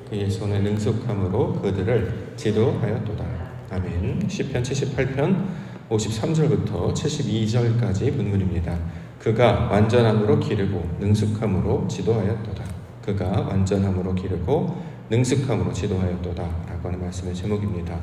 그의 손의 능숙함으로 그들을 지도하였도다. 아멘. 시편 78편 53절부터 72절까지 본문입니다. 그가 완전함으로 기르고 능숙함으로 지도하였도다. 그가 완전함으로 기르고 능숙함으로 지도하였도다 라고 하는 말씀의 제목입니다.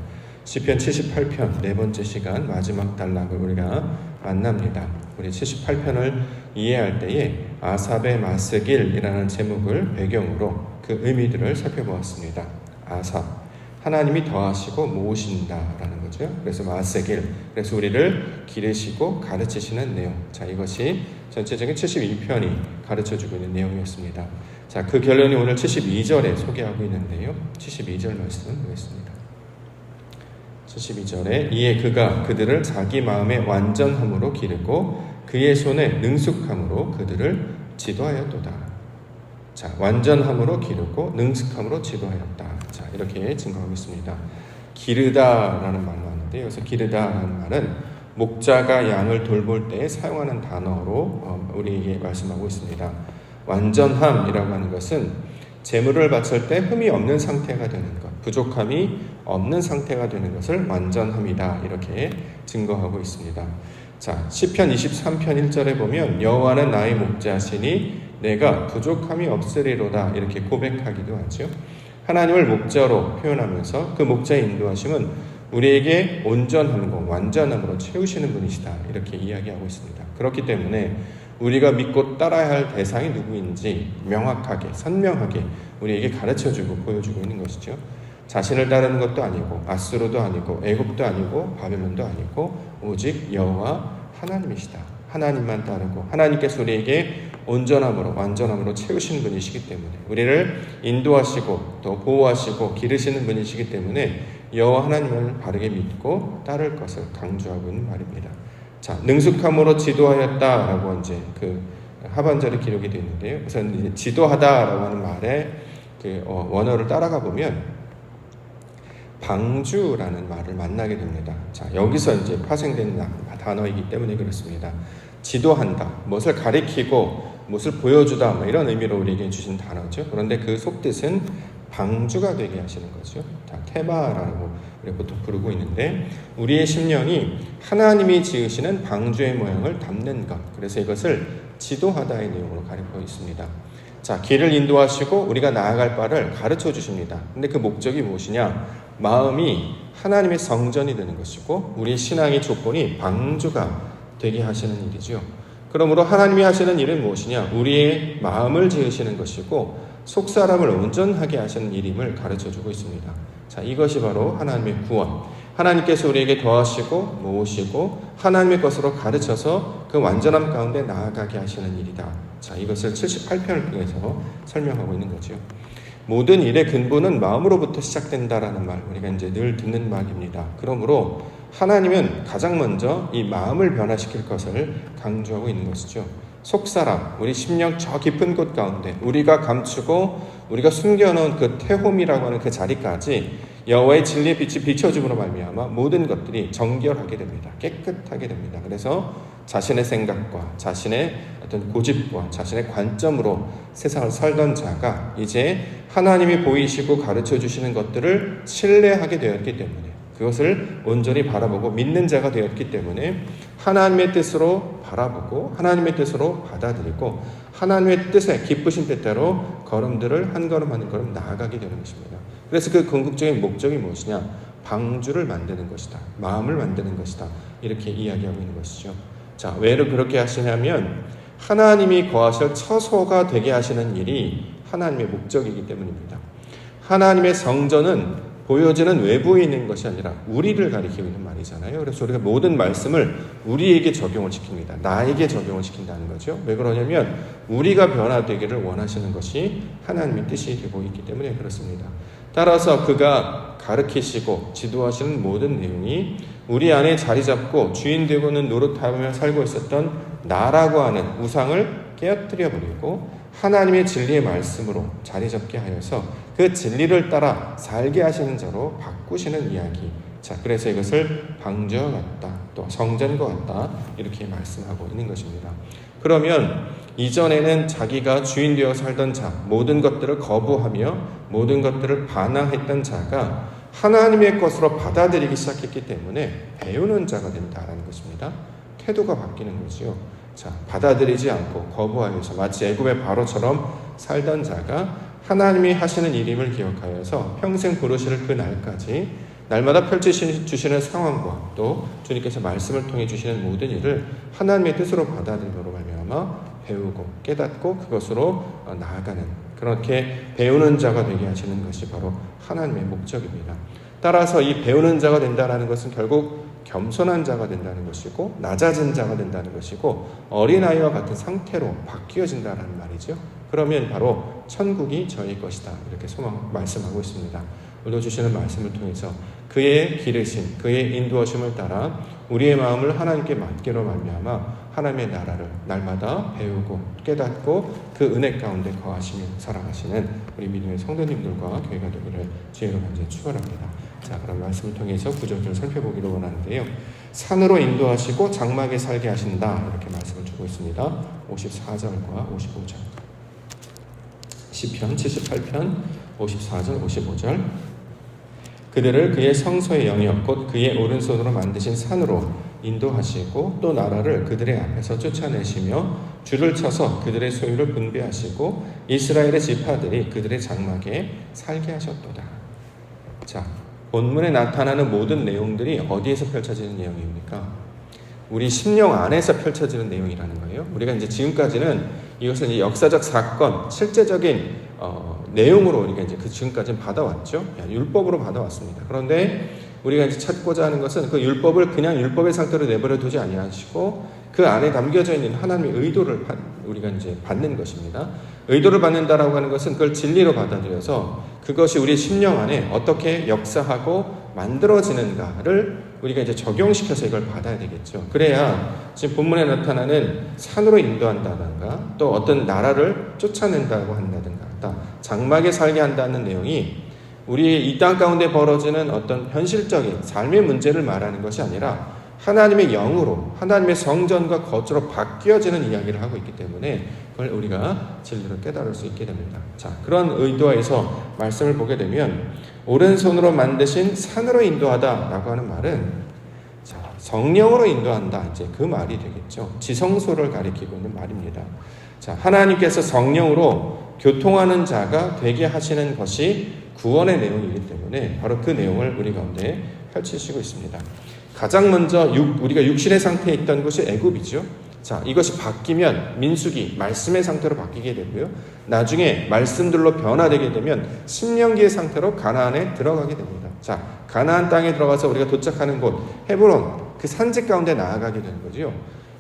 시편 78편 네 번째 시간 마지막 단락을 우리가 만납니다. 우리 78편을 이해할 때에 아삽의 마스길이라는 제목을 배경으로 그 의미들을 살펴보았습니다. 아삽, 하나님이 더하시고 모으신다라는 거죠. 그래서 마스길, 그래서 우리를 기르시고 가르치시는 내용. 자, 이것이 전체적인 71편이 가르쳐주고 있는 내용이었습니다. 자, 그 결론이 오늘 72절에 소개하고 있는데요. 72절 말씀 보겠습니다. 72절에 이에 그가 그들을 자기 마음의 완전함으로 기르고 그의 손의 능숙함으로 그들을 지도하였도다. 자, 완전함으로 기르고 능숙함으로 지도하였다. 자, 이렇게 증거하고 있습니다. 기르다라는 말이 나왔는데 여기서 기르다라는 말은 목자가 양을 돌볼 때 사용하는 단어로 우리에게 말씀하고 있습니다. 완전함이라고 하는 것은 재물을 바칠 때 흠이 없는 상태가 되는 것, 부족함이 없는 상태가 되는 것을 완전함이다 이렇게 증거하고 있습니다. 자, 시편 23편 1절에 보면 여호와는 나의 목자시니 내가 부족함이 없으리로다 이렇게 고백하기도 하죠. 하나님을 목자로 표현하면서 그 목자의 인도하심은 우리에게 온전함과 완전함으로 채우시는 분이시다 이렇게 이야기하고 있습니다. 그렇기 때문에 우리가 믿고 따라야 할 대상이 누구인지 명확하게 선명하게 우리에게 가르쳐주고 보여주고 있는 것이죠. 자신을 따르는 것도 아니고 아수르도 아니고 애굽도 아니고 바벨론도 아니고 오직 여호와 하나님이시다. 하나님만 따르고 하나님께서 우리에게 온전함으로 완전함으로 채우시는 분이시기 때문에 우리를 인도하시고 또 보호하시고 기르시는 분이시기 때문에 여호와 하나님을 바르게 믿고 따를 것을 강조하고 있는 말입니다. 자, 능숙함으로 지도하였다라고 이제 그 하반절에 기록이 되어 있는데요. 우선 이제 지도하다라고 하는 말의 그 원어를 따라가 보면 방주라는 말을 만나게 됩니다. 자, 여기서 이제 파생된 단어이기 때문에 그렇습니다. 지도한다, 무엇을 가리키고 무엇을 보여주다, 뭐 이런 의미로 우리에게 주신 단어죠. 그런데 그 속뜻은 방주가 되게 하시는 거죠. 자, 테바라고 우리가 보통 부르고 있는데 우리의 심령이 하나님이 지으시는 방주의 모양을 담는 것. 그래서 이것을 지도하다의 내용으로 가리키고 있습니다. 자, 길을 인도하시고 우리가 나아갈 바를 가르쳐 주십니다. 근데 그 목적이 무엇이냐? 마음이 하나님의 성전이 되는 것이고 우리 신앙의 조건이 방주가 되게 하시는 일이죠. 그러므로 하나님이 하시는 일은 무엇이냐? 우리의 마음을 지으시는 것이고 속사람을 온전하게 하시는 일임을 가르쳐주고 있습니다. 자, 이것이 바로 하나님의 구원. 하나님께서 우리에게 더하시고 모으시고 하나님의 것으로 가르쳐서 그 완전함 가운데 나아가게 하시는 일이다. 자, 이것을 78편을 통해서 설명하고 있는 거죠. 모든 일의 근본은 마음으로부터 시작된다라는 말, 우리가 이제 늘 듣는 말입니다. 그러므로 하나님은 가장 먼저 이 마음을 변화시킬 것을 강조하고 있는 것이죠. 속사람, 우리 심령 저 깊은 곳 가운데 우리가 감추고 우리가 숨겨놓은 그 태홈이라고 하는 그 자리까지 여호와의 진리의 빛이 비춰줌으로 말미암아 모든 것들이 정결하게 됩니다. 깨끗하게 됩니다. 그래서 자신의 생각과 자신의 어떤 고집과 자신의 관점으로 세상을 살던 자가 이제 하나님이 보이시고 가르쳐 주시는 것들을 신뢰하게 되었기 때문에 그것을 온전히 바라보고 믿는 자가 되었기 때문에 하나님의 뜻으로 바라보고 하나님의 뜻으로 받아들이고 하나님의 뜻에 기쁘신 뜻대로 걸음들을 한 걸음 한 걸음 나아가게 되는 것입니다. 그래서 그 궁극적인 목적이 무엇이냐? 방주를 만드는 것이다. 마음을 만드는 것이다. 이렇게 이야기하고 있는 것이죠. 자, 왜 그렇게 하시냐면 하나님이 거하실 처소가 되게 하시는 일이 하나님의 목적이기 때문입니다. 하나님의 성전은 보여지는 외부에 있는 것이 아니라 우리를 가리키고 있는 말이잖아요. 그래서 우리가 모든 말씀을 우리에게 적용을 시킵니다. 나에게 적용을 시킨다는 거죠. 왜 그러냐면 우리가 변화되기를 원하시는 것이 하나님의 뜻이 되고 있기 때문에 그렇습니다. 따라서 그가 가르치시고 지도하시는 모든 내용이 우리 안에 자리 잡고 주인 되고는 노릇하며 살고 있었던 나라고 하는 우상을 깨어뜨려 버리고 하나님의 진리의 말씀으로 자리 잡게 하여서 그 진리를 따라 살게 하시는 자로 바꾸시는 이야기. 자, 그래서 이것을 방주와 같다, 또 성전과 같다 이렇게 말씀하고 있는 것입니다. 그러면 이전에는 자기가 주인 되어 살던 자, 모든 것들을 거부하며 모든 것들을 반항했던 자가 하나님의 것으로 받아들이기 시작했기 때문에 배우는 자가 된다라는 것입니다. 태도가 바뀌는 거죠. 자, 받아들이지 않고 거부하여서 마치 애굽의 바로처럼 살던 자가 하나님이 하시는 일임을 기억하여서 평생 부르실 그 날까지 날마다 펼쳐주시는 상황과 또 주님께서 말씀을 통해 주시는 모든 일을 하나님의 뜻으로 받아들임으로 말미암아 배우고 깨닫고 그것으로 나아가는, 그렇게 배우는 자가 되게 하시는 것이 바로 하나님의 목적입니다. 따라서 이 배우는 자가 된다는 것은 결국 겸손한 자가 된다는 것이고 낮아진 자가 된다는 것이고 어린아이와 같은 상태로 바뀌어진다는 말이죠. 그러면 바로 천국이 저희 것이다, 이렇게 말씀하고 있습니다. 오늘 주시는 말씀을 통해서 그의 기르심, 그의 인도하심을 따라 우리의 마음을 하나님께 맡기로 말미암아 하나님의 나라를 날마다 배우고 깨닫고 그 은혜 가운데 거하시며 살아가시는 우리 믿음의 성도님들과 교회가 되기를 주의로 간절히 축원합니다. 자, 그럼 말씀을 통해서 구절을 살펴보기로 원하는데요. 산으로 인도하시고 장막에 살게 하신다, 이렇게 말씀을 주고 있습니다. 54절과 55절. 시편 78편 54절 55절. 그들을 그의 성소의 영역 곧 그의 오른손으로 만드신 산으로 인도하시고 또 나라를 그들의 앞에서 쫓아내시며 줄을 쳐서 그들의 소유를 분배하시고 이스라엘의 지파들이 그들의 장막에 살게 하셨도다. 자, 본문에 나타나는 모든 내용들이 어디에서 펼쳐지는 내용입니까? 우리 심령 안에서 펼쳐지는 내용이라는 거예요. 우리가 이제 지금까지는 이것은 이제 역사적 사건, 실제적인 내용으로 우리가 이제 그 지금까지는 받아왔죠. 율법으로 받아왔습니다. 그런데 우리가 이제 찾고자 하는 것은 그 율법을 그냥 율법의 상태로 내버려 두지 아니하시고 그 안에 담겨져 있는 하나님의 의도를 우리가 이제 받는 것입니다. 의도를 받는다라고 하는 것은 그걸 진리로 받아들여서 그것이 우리 심령 안에 어떻게 역사하고 만들어지는가를 우리가 이제 적용시켜서 이걸 받아야 되겠죠. 그래야 지금 본문에 나타나는 산으로 인도한다든가 또 어떤 나라를 쫓아낸다고 한다든가 장막에 살게 한다는 내용이 우리 이 땅 가운데 벌어지는 어떤 현실적인 삶의 문제를 말하는 것이 아니라 하나님의 영으로 하나님의 성전과 거처로 바뀌어지는 이야기를 하고 있기 때문에 그걸 우리가 진리로 깨달을 수 있게 됩니다. 자, 그런 의도에서 말씀을 보게 되면 오른손으로 만드신 산으로 인도하다라고 하는 말은 자, 성령으로 인도한다, 이제 그 말이 되겠죠. 지성소를 가리키고 있는 말입니다. 자, 하나님께서 성령으로 교통하는 자가 되게 하시는 것이 구원의 내용이기 때문에 바로 그 내용을 우리 가운데 펼치시고 있습니다. 가장 먼저 우리가 육신의 상태에 있던 것이 애굽이죠. 자, 이것이 바뀌면 민수기, 말씀의 상태로 바뀌게 되고요. 나중에 말씀들로 변화되게 되면 신명기의 상태로 가나안에 들어가게 됩니다. 자, 가나안 땅에 들어가서 우리가 도착하는 곳 헤브론, 그 산지 가운데 나아가게 되는 거죠.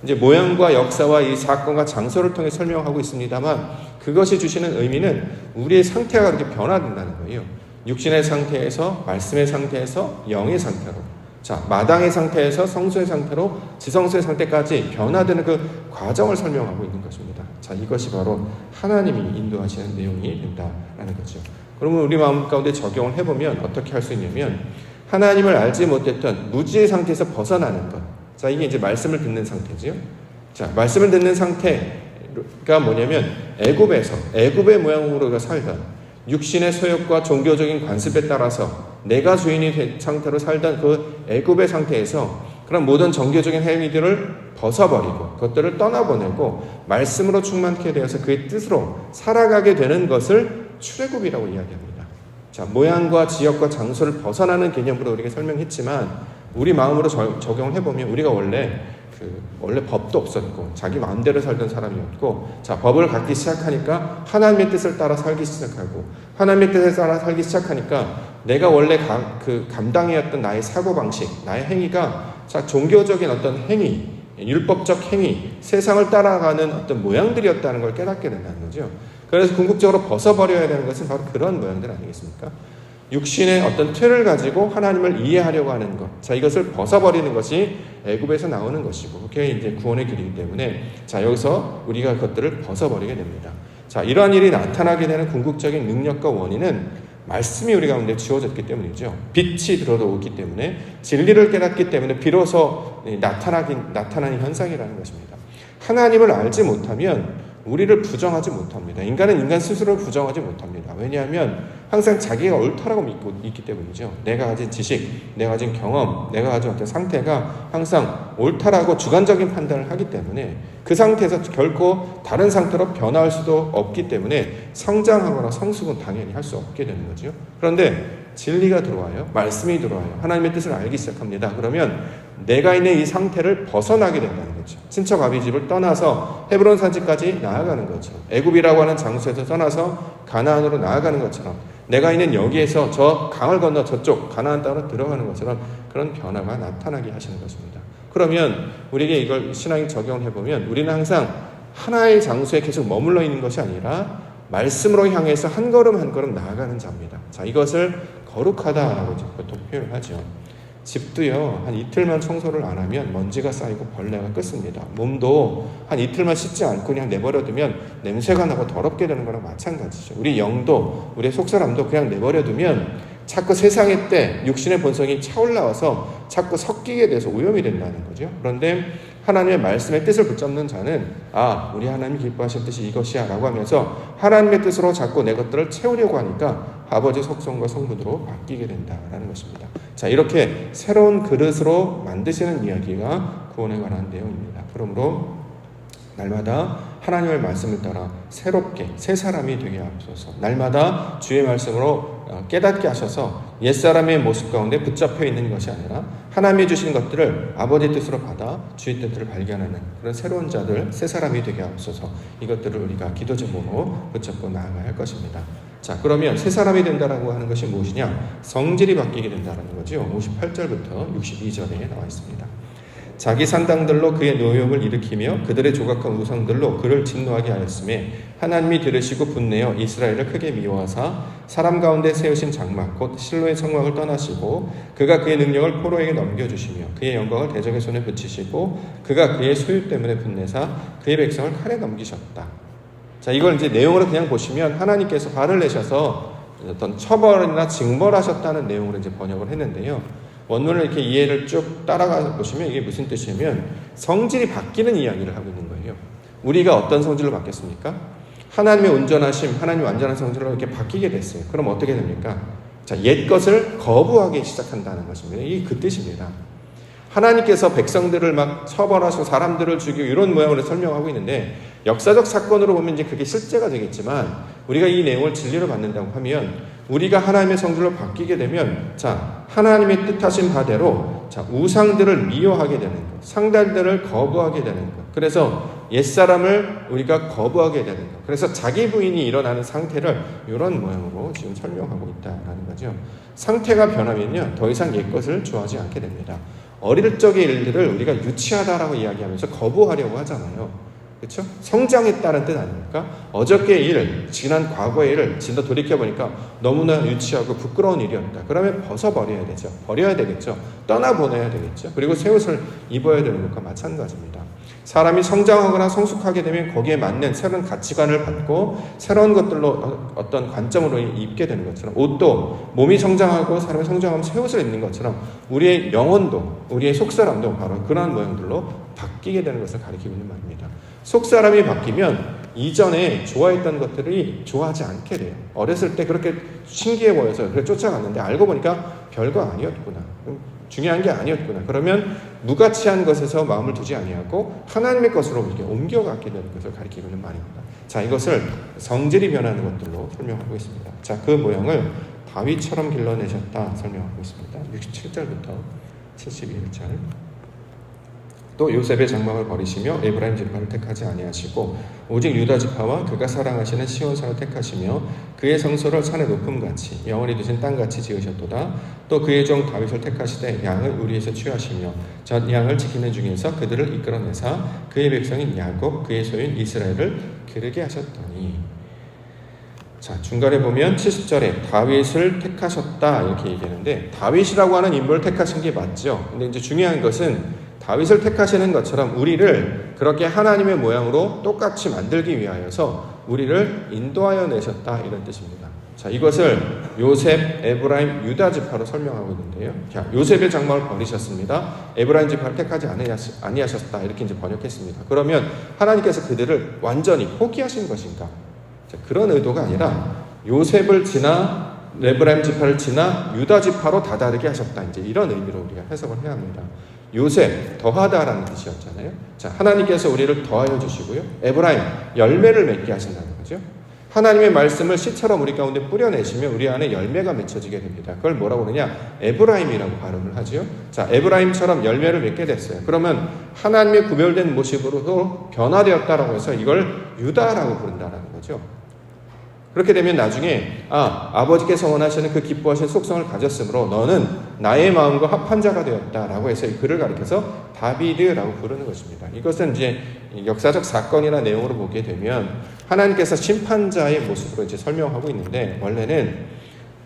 이제 모양과 역사와 이 사건과 장소를 통해 설명하고 있습니다만 그것이 주시는 의미는 우리의 상태가 그렇게 변화된다는 거예요. 육신의 상태에서 말씀의 상태에서 영의 상태로, 자, 마당의 상태에서 성소의 상태로 지성소의 상태까지 변화되는 그 과정을 설명하고 있는 것입니다. 자, 이것이 바로 하나님이 인도하시는 내용이 된다라는 거죠. 그러면 우리 마음 가운데 적용을 해보면 어떻게 할 수 있냐면 하나님을 알지 못했던 무지의 상태에서 벗어나는 것. 자, 이게 이제 말씀을 듣는 상태지요. 자, 말씀을 듣는 상태가 뭐냐면 애굽의 모양으로 살던 육신의 소욕과 종교적인 관습에 따라서 내가 주인이 된 상태로 살던 그 애굽의 상태에서 그런 모든 종교적인 행위들을 벗어버리고 그것들을 떠나보내고 말씀으로 충만케 되어서 그의 뜻으로 살아가게 되는 것을 출애굽이라고 이야기합니다. 자, 모양과 지역과 장소를 벗어나는 개념으로 우리가 설명했지만 우리 마음으로 적용을 해보면 우리가 원래 법도 없었고 자기 마음대로 살던 사람이었고, 자, 법을 갖기 시작하니까 하나님의 뜻을 따라 살기 시작하고 하나님의 뜻을 따라 살기 시작하니까 내가 원래 감당해왔던 나의 사고방식, 나의 행위가 자, 종교적인 어떤 행위, 율법적 행위, 세상을 따라가는 어떤 모양들이었다는 걸 깨닫게 된다는 거죠. 그래서 궁극적으로 벗어버려야 되는 것은 바로 그런 모양들 아니겠습니까? 육신의 어떤 틀을 가지고 하나님을 이해하려고 하는 것. 자, 이것을 벗어버리는 것이 애굽에서 나오는 것이고, 그게 이제 구원의 길이기 때문에, 자, 여기서 우리가 그것들을 벗어버리게 됩니다. 자, 이러한 일이 나타나게 되는 궁극적인 능력과 원인은 말씀이 우리 가운데 지워졌기 때문이죠. 빛이 들어오기 때문에, 진리를 깨닫기 때문에 비로소 나타나는 현상이라는 것입니다. 하나님을 알지 못하면 우리를 부정하지 못합니다. 인간은 인간 스스로를 부정하지 못합니다. 왜냐하면 항상 자기가 옳다라고 믿고 있기 때문이죠. 내가 가진 지식, 내가 가진 경험, 내가 가진 어떤 상태가 항상 옳다라고 주관적인 판단을 하기 때문에 그 상태에서 결코 다른 상태로 변화할 수도 없기 때문에 성장하거나 성숙은 당연히 할 수 없게 되는 거죠. 그런데 진리가 들어와요. 말씀이 들어와요. 하나님의 뜻을 알기 시작합니다. 그러면 내가 있는 이 상태를 벗어나게 된다는 거죠. 친척 아비 집을 떠나서 헤브론 산지까지 나아가는 거죠. 애굽이라고 하는 장소에서 떠나서 가나안으로 나아가는 것처럼 내가 있는 여기에서 저 강을 건너 저쪽 가나안 땅으로 들어가는 것처럼 그런 변화가 나타나게 하시는 것입니다. 그러면 우리에게 이걸 신앙에 적용을 해보면 우리는 항상 하나의 장소에 계속 머물러 있는 것이 아니라 말씀으로 향해서 한 걸음 한 걸음 나아가는 자입니다. 자, 이것을 거룩하다라고 보통 표현을 하죠. 집도요, 한 이틀만 청소를 안 하면 먼지가 쌓이고 벌레가 끓습니다. 몸도 한 이틀만 씻지 않고 그냥 내버려두면 냄새가 나고 더럽게 되는 거랑 마찬가지죠. 우리 영도, 우리의 속사람도 그냥 내버려두면 자꾸 세상의 때 육신의 본성이 차올라와서 자꾸 섞이게 돼서 오염이 된다는 거죠. 그런데 하나님의 말씀의 뜻을 붙잡는 자는 우리 하나님이 기뻐하실 뜻이 이것이야 라고 하면서 하나님의 뜻으로 자꾸 내 것들을 채우려고 하니까 아버지 속성과 성분으로 바뀌게 된다라는 것입니다. 자, 이렇게 새로운 그릇으로 만드시는 이야기가 구원에 관한 내용입니다. 그러므로 날마다 하나님의 말씀을 따라 새롭게 새 사람이 되게 하옵소서. 날마다 주의 말씀으로 깨닫게 하셔서 옛사람의 모습 가운데 붙잡혀 있는 것이 아니라 하나님이 주신 것들을 아버지 뜻으로 받아 주의 뜻들을 발견하는 그런 새로운 자들, 새 사람이 되게 하옵소서. 이것들을 우리가 기도 제목으로 붙잡고 나아가야 할 것입니다. 자, 그러면 새 사람이 된다라고 하는 것이 무엇이냐? 성질이 바뀌게 된다는 거죠. 58절부터 62절에 나와 있습니다. 자기 산당들로 그의 노욕을 일으키며 그들의 조각한 우상들로 그를 진노하게 하였음에 하나님이 들으시고 분내어 이스라엘을 크게 미워하사 사람 가운데 세우신 장막 곧 실로의 성막을 떠나시고 그가 그의 능력을 포로에게 넘겨주시며 그의 영광을 대적의 손에 붙이시고 그가 그의 소유 때문에 분내사 그의 백성을 칼에 넘기셨다. 자, 이걸 이제 내용으로 그냥 보시면 하나님께서 발을 내셔서 어떤 처벌이나 징벌하셨다는 내용으로 이제 번역을 했는데요. 원문을 이렇게 이해를 쭉 따라가 보시면 이게 무슨 뜻이냐면 성질이 바뀌는 이야기를 하고 있는 거예요. 우리가 어떤 성질로 바뀌었습니까? 하나님의 온전하심, 하나님의 완전한 성질로 이렇게 바뀌게 됐어요. 그럼 어떻게 됩니까? 자, 옛 것을 거부하기 시작한다는 것입니다. 이게 그 뜻입니다. 하나님께서 백성들을 막 처벌하시고 사람들을 죽이고 이런 모양으로 설명하고 있는데 역사적 사건으로 보면 이제 그게 실제가 되겠지만 우리가 이 내용을 진리로 받는다고 하면 우리가 하나님의 성질로 바뀌게 되면 자, 하나님의 뜻하신 바대로 자, 우상들을 미워하게 되는 것, 상달들을 거부하게 되는 것. 그래서 옛사람을 우리가 거부하게 되는 것. 그래서 자기 부인이 일어나는 상태를 이런 모양으로 지금 설명하고 있다는 거죠. 상태가 변하면요, 더 이상 옛 것을 좋아하지 않게 됩니다. 어릴 적의 일들을 우리가 유치하다라고 이야기하면서 거부하려고 하잖아요. 그렇죠? 성장했다는 뜻 아닙니까? 어저께의 일, 지난 과거의 일을 진짜 돌이켜보니까 너무나 유치하고 부끄러운 일이었다. 그러면 벗어버려야 되죠. 버려야 되겠죠. 떠나보내야 되겠죠. 그리고 새 옷을 입어야 되는 것과 마찬가지입니다. 사람이 성장하거나 성숙하게 되면 거기에 맞는 새로운 가치관을 받고 새로운 것들로 어떤 관점으로 입게 되는 것처럼 옷도 몸이 성장하고 사람이 성장하면 새 옷을 입는 것처럼 우리의 영혼도 우리의 속사람도 바로 그러한 모양들로 바뀌게 되는 것을 가리키고 있는 말입니다. 속사람이 바뀌면 이전에 좋아했던 것들이 좋아하지 않게 돼요. 어렸을 때 그렇게 신기해 보여서 그래 쫓아갔는데 알고 보니까 별거 아니었구나. 중요한 게 아니었구나. 그러면 무가치한 것에서 마음을 두지 아니하고 하나님의 것으로 이렇게 옮겨가게 되는 것을 가리키고 있는 말입니다. 자, 이것을 성질이 변하는 것들로 설명하고 있습니다. 자, 그 모양을 다윗처럼 길러내셨다 설명하고 있습니다. 67절부터 71절. 또 요셉의 장막을 버리시며 에브라임 지파를 택하지 아니하시고 오직 유다 지파와 그가 사랑하시는 시온산을 택하시며 그의 성소를 산의 높음같이 영원히 두신 땅같이 지으셨도다. 또 그의 종 다윗을 택하시되 양을 우리에서 취하시며 전 양을 지키는 중에서 그들을 이끌어내사 그의 백성인 야곱 그의 소유인 이스라엘을 기르게 하셨더니. 자, 중간에 보면 70절에 다윗을 택하셨다 이렇게 얘기하는데 다윗이라고 하는 인물을 택하신 게 맞죠. 근데 이제 중요한 것은 다윗을 택하시는 것처럼 우리를 그렇게 하나님의 모양으로 똑같이 만들기 위하여서 우리를 인도하여 내셨다 이런 뜻입니다. 자, 이것을 요셉, 에브라임, 유다 지파로 설명하고 있는데요. 자, 요셉의 장막을 버리셨습니다. 에브라임 지파를 택하지 아니하셨다. 이렇게 이제 번역했습니다. 그러면 하나님께서 그들을 완전히 포기하신 것인가? 자, 그런 의도가 아니라 요셉을 지나 에브라임 지파를 지나 유다 지파로 다다르게 하셨다. 이제 이런 의미로 우리가 해석을 해야 합니다. 요셉, 더하다라는 뜻이었잖아요. 자, 하나님께서 우리를 더하여 주시고요. 에브라임, 열매를 맺게 하신다는 거죠. 하나님의 말씀을 씨처럼 우리 가운데 뿌려내시면 우리 안에 열매가 맺혀지게 됩니다. 그걸 뭐라고 그러냐? 에브라임이라고 발음을 하죠. 자, 에브라임처럼 열매를 맺게 됐어요. 그러면 하나님의 구별된 모습으로 변화되었다라고 해서 이걸 유다라고 부른다라는 거죠. 그렇게 되면 나중에 아버지께서 원하시는 그 기뻐하신 속성을 가졌으므로 너는 나의 마음과 합한 자가 되었다라고 해서 이 글을 가리켜서 다비드라고 부르는 것입니다. 이것은 이제 역사적 사건이나 내용으로 보게 되면 하나님께서 심판자의 모습으로 이제 설명하고 있는데 원래는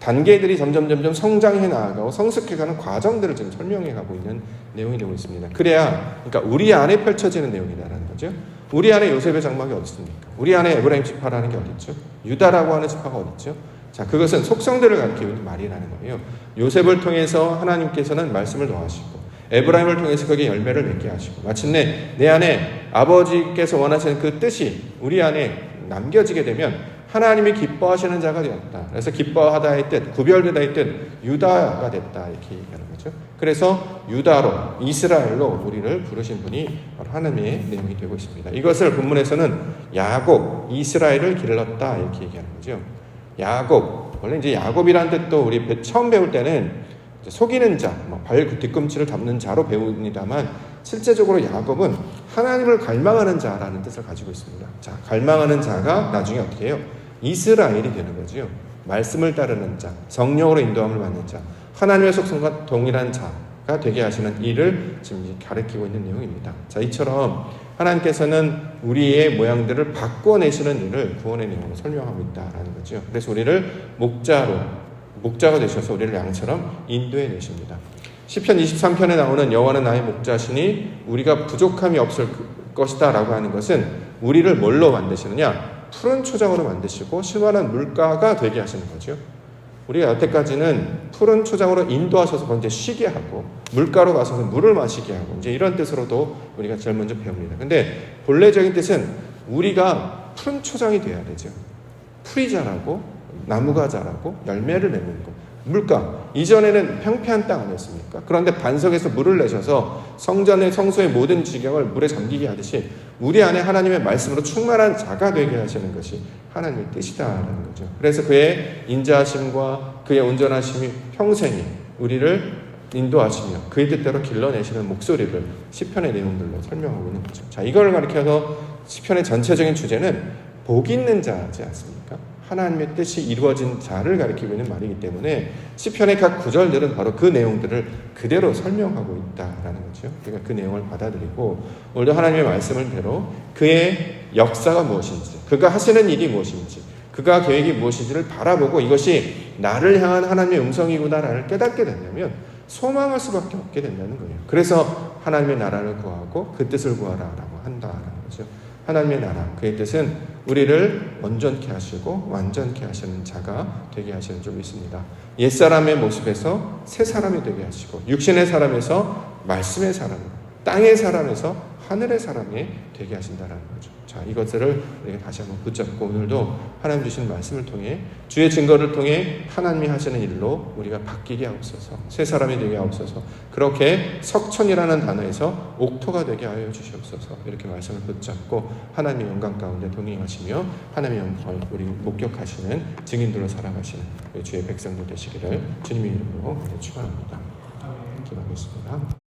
단계들이 점점 성장해 나아가고 성숙해가는 과정들을 지금 설명해 가고 있는 내용이 되고 있습니다. 그래야 그러니까 우리 안에 펼쳐지는 내용이다라는 거죠. 우리 안에 요셉의 장막이 어디 있습니까? 우리 안에 에브라임 지파라는 게 어디 있죠? 유다라고 하는 지파가 어디 있죠? 자, 그것은 속성들을 가리키고 있는 말이라는 거예요. 요셉을 통해서 하나님께서는 말씀을 더하시고 에브라임을 통해서 거기에 열매를 맺게 하시고 마침내 내 안에 아버지께서 원하시는 그 뜻이 우리 안에 남겨지게 되면 하나님이 기뻐하시는 자가 되었다. 그래서 기뻐하다의 뜻, 구별되다의 뜻, 유다가 됐다 이렇게 얘기하는 거죠. 그래서 유다로, 이스라엘로 우리를 부르신 분이 바로 하나님의 내용이 되고 있습니다. 이것을 본문에서는 야곱, 이스라엘을 길렀다 이렇게 얘기하는 거죠. 야곱, 원래 이제 야곱이라는 뜻도 우리 처음 배울 때는 속이는 자, 발 뒤꿈치를 잡는 자로 배웁니다만 실제적으로 야곱은 하나님을 갈망하는 자라는 뜻을 가지고 있습니다. 자, 갈망하는 자가 나중에 어떻게 해요? 이스라엘이 되는 거죠. 말씀을 따르는 자, 성령으로 인도함을 받는 자, 하나님의 속성과 동일한 자가 되게 하시는 일을 지금 가리키고 있는 내용입니다. 자, 이처럼 하나님께서는 우리의 모양들을 바꿔내시는 일을 구원의 내용으로 설명하고 있다라는 거죠. 그래서 우리를 목자가 되셔서 우리를 양처럼 인도해 내십니다. 시편 23편에 나오는 여호와는 나의 목자시니 우리가 부족함이 없을 것이다 라고 하는 것은 우리를 뭘로 만드시느냐? 푸른 초장으로 만드시고 실만한 물가가 되게 하시는 거죠. 우리가 여태까지는 푸른 초장으로 인도하셔서 먼저 쉬게 하고 물가로 가서 물을 마시게 하고 이제 이런 뜻으로도 우리가 제일 먼저 배웁니다. 근데 본래적인 뜻은 우리가 푸른 초장이 돼야 되죠. 풀이 자라고 나무가 자라고 열매를 맺는 것. 물가, 이전에는 평평한 땅 아니었습니까? 그런데 반석에서 물을 내셔서 성소의 모든 지경을 물에 잠기게 하듯이 우리 안에 하나님의 말씀으로 충만한 자가 되게 하시는 것이 하나님의 뜻이다라는 거죠. 그래서 그의 인자하심과 그의 온전하심이 평생이 우리를 인도하시며 그의 뜻대로 길러내시는 목소리를 시편의 내용들로 설명하고 있는 거죠. 자, 이걸 가리켜서 시편의 전체적인 주제는 복 있는 자지 않습니까? 하나님의 뜻이 이루어진 자를 가리키고 있는 말이기 때문에 시편의 각 구절들은 바로 그 내용들을 그대로 설명하고 있다라는 거죠. 그러니까 그 내용을 받아들이고 오늘도 하나님의 말씀을 대로 그의 역사가 무엇인지, 그가 하시는 일이 무엇인지, 그가 계획이 무엇인지를 바라보고 이것이 나를 향한 하나님의 음성이구나를 깨닫게 된다면 소망할 수밖에 없게 된다는 거예요. 그래서 하나님의 나라를 구하고 그 뜻을 구하라라고 한다라는 거죠. 하나님의 나라, 그의 뜻은 우리를 온전케 하시고 완전케 하시는 자가 되게 하시는 줄 믿습니다. 옛사람의 모습에서 새 사람이 되게 하시고 육신의 사람에서 말씀의 사람, 땅의 사람에서 하늘의 사람이 되게 하신다는 거죠. 자, 이것들을 우리가 다시 한번 붙잡고 오늘도 하나님 주신 말씀을 통해 주의 증거를 통해 하나님이 하시는 일로 우리가 바뀌게 하옵소서, 새 사람이 되게 하옵소서, 그렇게 석천이라는 단어에서 옥토가 되게 하여 주시옵소서. 이렇게 말씀을 붙잡고 하나님의 영광 가운데 동행하시며 하나님의 영광을 우리 목격하시는 증인들로 살아가시는 주의 백성들 되시기를 주님의 이름으로 축원합니다. 기도하겠습니다.